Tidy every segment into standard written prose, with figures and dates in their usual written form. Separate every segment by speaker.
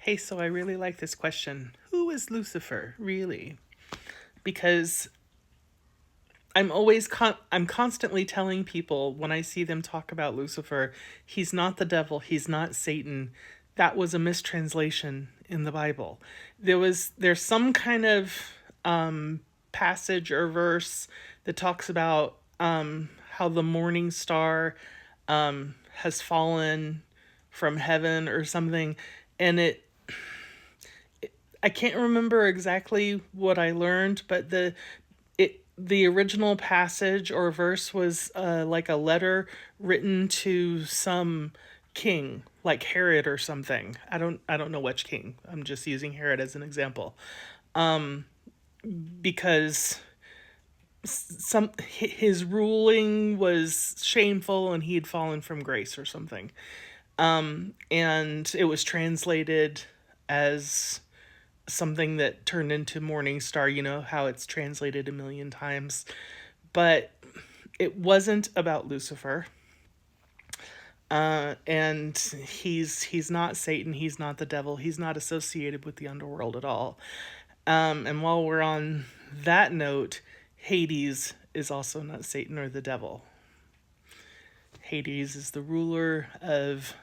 Speaker 1: Hey, so I really like this question. Who is Lucifer, really? Because I'm constantly telling people when I see them talk about Lucifer, he's not the devil, he's not Satan. That was a mistranslation in the Bible. There's some kind of passage or verse that talks about how the morning star has fallen from heaven or something, and I can't remember exactly what I learned, but the original passage or verse was like a letter written to some king, like Herod or something. I don't know which king. I'm just using Herod as an example, because some his ruling was shameful and he had fallen from grace or something. And it was translated as something that turned into Morning Star, you know, how it's translated a million times. But it wasn't about Lucifer. And he's not Satan, he's not the devil, he's not associated with the underworld at all. And while we're on that note, Hades is also not Satan or the devil. Hades is the ruler of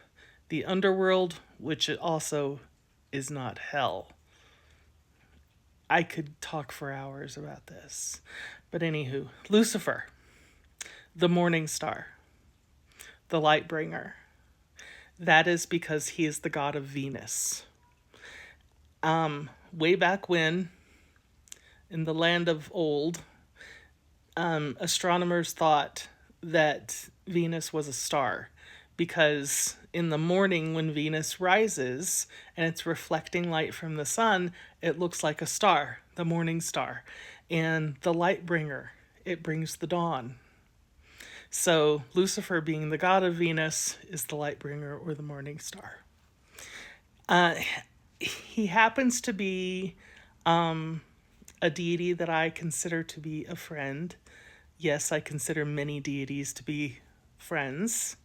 Speaker 1: the underworld, which also is not hell. I could talk for hours about this. But anywho, Lucifer, the morning star, the light bringer. That is because he is the god of Venus. Way back when, in the land of old, astronomers thought that Venus was a star because in the morning when Venus rises and it's reflecting light from the sun, it looks like a star, the morning star. And the light bringer, it brings the dawn. So Lucifer, being the god of Venus, is the light bringer or the morning star. He happens to be a deity that I consider to be a friend. Yes, I consider many deities to be friends.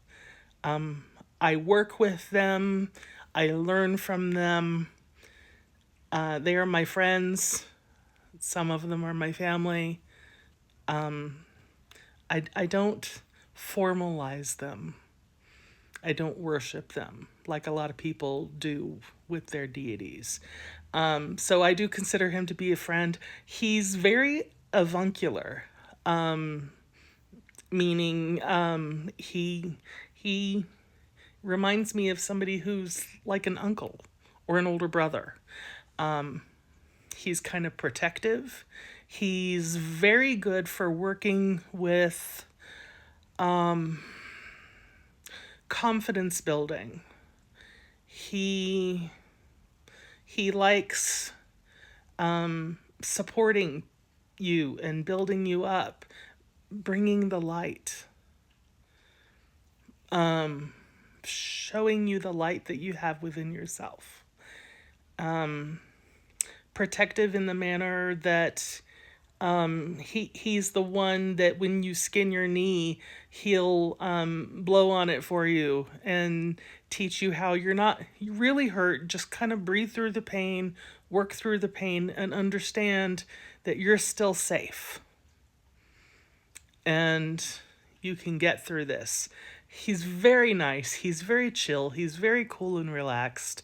Speaker 1: I work with them. I learn from them. They are my friends. Some of them are my family. I don't formalize them. I don't worship them like a lot of people do with their deities. So I do consider him to be a friend. He's very avuncular, meaning he reminds me of somebody who's like an uncle or an older brother. He's kind of protective. He's very good for working with confidence building. He likes supporting you and building you up, bringing the light, showing you the light that you have within yourself. Protective in the manner that he's the one that when you skin your knee, he'll blow on it for you and teach you how you're not really hurt. Just kind of breathe through the pain, work through the pain, and understand that you're still safe. And you can get through this. He's very nice. He's very chill. He's very cool and relaxed.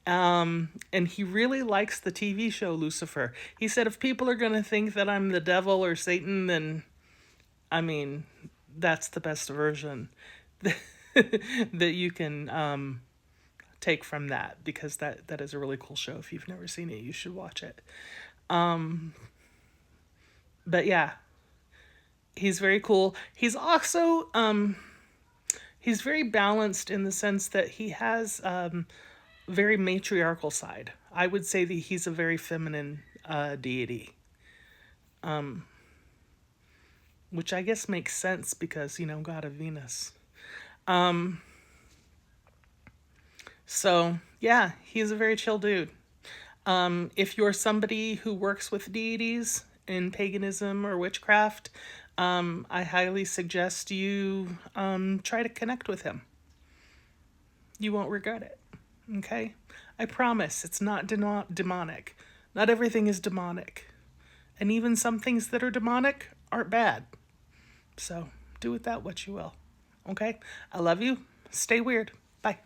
Speaker 1: And he really likes the TV show Lucifer. He said, if people are going to think that I'm the devil or Satan, then, I mean, that's the best version that you can take from that, because that is a really cool show. If you've never seen it, you should watch it. But yeah, he's very cool. He's also, he's very balanced in the sense that he has very matriarchal side. I would say that he's a very feminine deity. Which I guess makes sense because, you know, god of Venus. So, yeah, he's a very chill dude. If you're somebody who works with deities in paganism or witchcraft, I highly suggest you try to connect with him. You won't regret it. Okay? I promise it's not demonic. Not everything is demonic. And even some things that are demonic aren't bad. So do with that what you will. Okay? I love you. Stay weird. Bye.